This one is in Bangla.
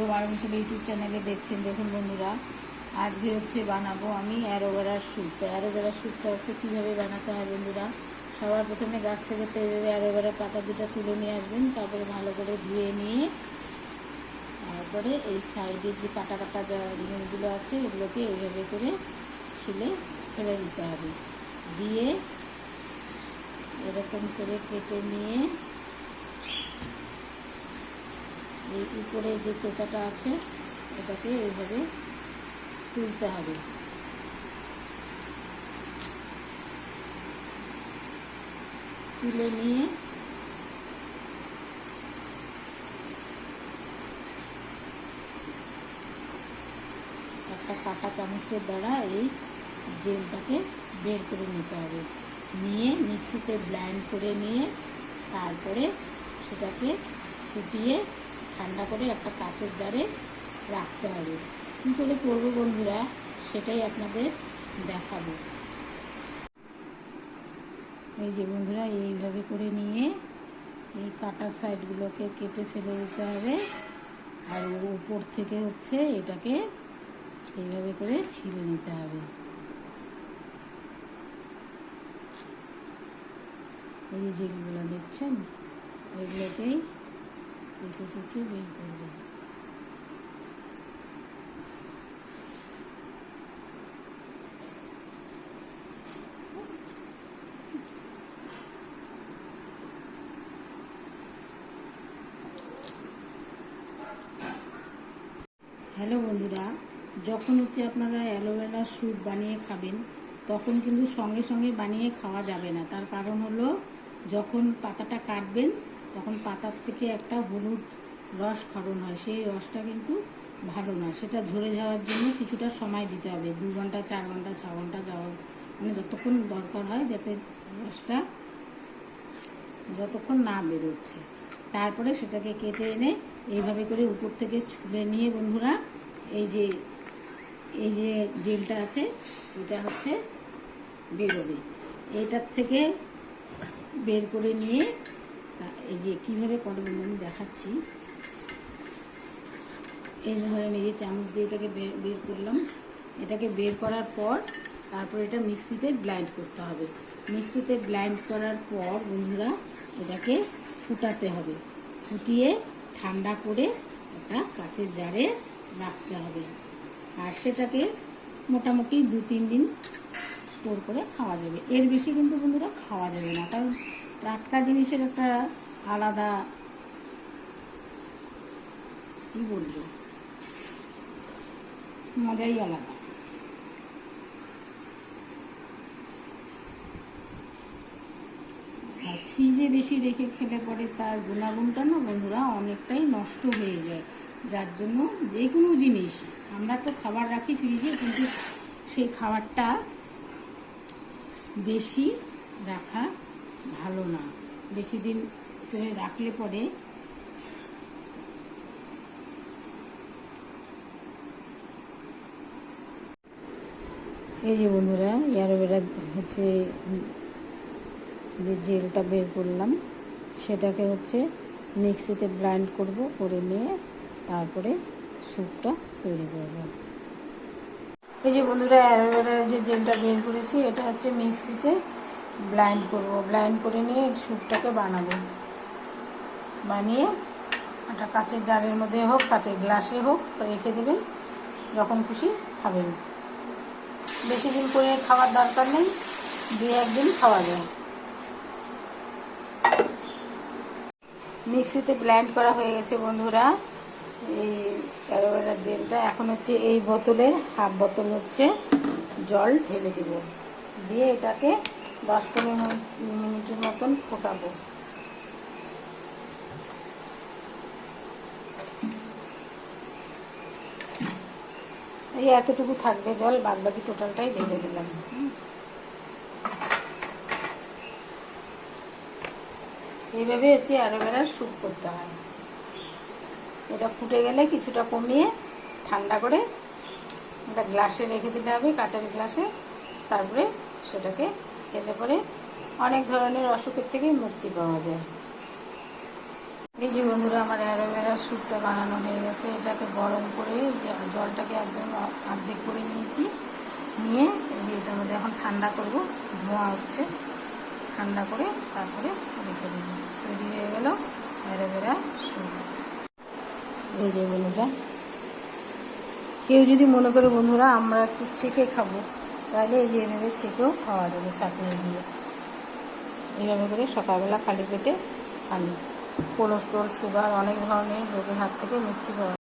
পূর্ব মারুমিশাল ইউটিউব চ্যানেলে দেখছেন। দেখুন বন্ধুরা, আজকে হচ্ছে বানাবো আমি অ্যালোভেরার স্যুপ। অ্যালোভেরার স্যুপটা হচ্ছে কীভাবে বানাতে হয় বন্ধুরা, সবার প্রথমে গাছ থেকে তো এইভাবে অ্যালোভেরা পাতা দুটো তুলে নিয়ে আসবেন। তারপরে ভালো করে ধুয়ে নিয়ে তারপরে এই সাইডের যে কাটা কাটা যা জিনিসগুলো আছে এগুলোকে এইভাবে করে ছিলে ফেলে দিতে হবে। দিয়ে এরকম করে কেটে নিয়ে এই উপরে যে কোটাটা আছে এটাকে এইভাবে তুলতে হবে। তুলে নিয়ে একটা কাঁটা চামচের দ্বারা এই জেলটাকে বের করে নিতে হবে। নিয়ে মিক্সিতে ব্লেন্ড করে নিয়ে তারপরে সেটাকে ফুটিয়ে ঠান্ডা করে একটা কাঁচের জারে রাখতে হবে। কী করে করবো বন্ধুরা সেটাই আপনাদের দেখাবো। এই যে বন্ধুরা, এইভাবে করে নিয়ে এই কাটার সাইডগুলোকে কেটে ফেলে দিতে হবে। আর ওর উপর থেকে হচ্ছে এটাকে এইভাবে করে ছিলে নিতে হবে। এই যে যেগুলো দেখছেন এগুলোকেই চেঁচে চেঁচে বের করবে। হ্যালো বন্ধুরা, যখন হচ্ছে আপনারা অ্যালোভেরার স্যুপ বানিয়ে খাবেন তখন কিন্তু সঙ্গে সঙ্গে বানিয়ে খাওয়া যাবে না। তার কারণ হলো, যখন পাতাটা কাটবেন তখন পাতার থেকে একটা হলুদ রস ক্ষরণ হয়, সেই রসটা কিন্তু ভালো না। সেটা ঝরে যাওয়ার জন্য কিছুটা সময় দিতে হবে, 2 ঘন্টা 4 ঘন্টা 6 ঘন্টা যাওয়ার মানে যতক্ষণ দরকার হয়, যাতে রসটা যতক্ষণ না বেরোচ্ছে। তারপরে সেটাকে কেটে এনে এইভাবে করে উপর থেকে ছুলে নিয়ে বন্ধুরা এই যে জেলটা আছে এটা হচ্ছে বেরোবে। এটার থেকে বের করে নিয়ে এই যে কীভাবে করবেন আমি দেখাচ্ছি। এই ধরেন এই যে চামচ দিয়ে এটাকে বের করলাম। এটাকে বের করার পর তারপর এটা মিক্সিতে ব্লেন্ড করতে হবে। মিক্সিতে ব্লেন্ড করার পর বন্ধুরা এটাকে ফুটাতে হবে। ফুটিয়ে ঠান্ডা করে একটা কাচের জারে রাখতে হবে। আর সেটাকে মোটামুটি 2-3 দিন স্টোর করে খাওয়া যাবে। এর বেশি কিন্তু বন্ধুরা খাওয়া যাবে না, কারণ টাটকা জিনিসের একটা আলাদা কী বলবো মজাই আলাদা। আর ফ্রিজে বেশি রেখে খেলে পরে তার গুণাগুণটা না বন্ধুরা অনেকটাই নষ্ট হয়ে যায়। যার জন্য যে কোনো জিনিস আমরা তো খাবার রাখি ফ্রিজে, কিন্তু সেই খাবারটা বেশি রাখা ভালো না। বেশি দিন করে রাখলে পরে এই যে বন্ধুরা অ্যালোভেরা হচ্ছে যে জেলটা বের করলাম সেটাকে হচ্ছে মিক্সিতে ব্লেন্ড করব, করে নিয়ে তারপরে স্যুপটা তৈরি করব। এই যে বন্ধুরা অ্যালোভেরার যে জেলটা বের করেছি এটা হচ্ছে মিক্সিতে ব্লেন্ড করব। ব্লেন্ড করে নিয়ে স্যুপটাকে বানাবো। বানিয়ে একটা কাচের জারের মধ্যে হোক, কাচের গ্লাসে হোক রেখে দেবেন, যখন খুশি খাবেন। বেশি দিন করে খাওয়ার দরকার নেই, 2-1 দিন খাওয়া যায়। মিক্সিতে ব্লেন্ড করা হয়ে গেছে বন্ধুরা এই অ্যালোভেরার জেলটা। এখন হচ্ছে এই বোতলের হাফ বোতল হচ্ছে জল ঢেলে দেব। দিয়ে এটাকে 10-15 মিনিটের মতন ফোটাবো। এই এতটুকু থাকবে জল, বাদ বাকি টোটালটাই ঢেলে দিলাম। এইভাবে হচ্ছে অ্যালোভেরার স্যুপ করতে হয়। এটা ফুটে গেলে কিছুটা কমিয়ে ঠান্ডা করে একটা গ্লাসে রেখে দিতে হবে, কাঁচের গ্লাসে। তারপরে সেটাকে খেলে পরে অনেক ধরনের অসুখের থেকে মুক্তি পাওয়া যায়। এই যে বন্ধুরা আমার অ্যালোভেরা স্যুপটা বানানো হয়ে গেছে। এটাকে গরম করে জলটাকে একদম অর্ধেক করে নিয়েছি, নিয়ে এই যে এটার মধ্যে এখন ঠান্ডা করব, ধোঁয়া উঠছে, ঠান্ডা করে তারপরে রেখে দেব। তৈরি হয়ে গেল অ্যালোভেরা স্যুপ। এই যে বন্ধুরা, কেউ যদি মনে করে বন্ধুরা আমরা একটু ছেঁকে খাবো, তাহলে এই যে এভাবে ছেঁকেও খাওয়া যাবে চাটনি দিয়ে। এইভাবে করে সকালবেলা খালি পেটে খালি। কোলেস্ট্রল, সুগার, অনেক ধরনের রোগের হাত থেকে মুক্তি পাওয়া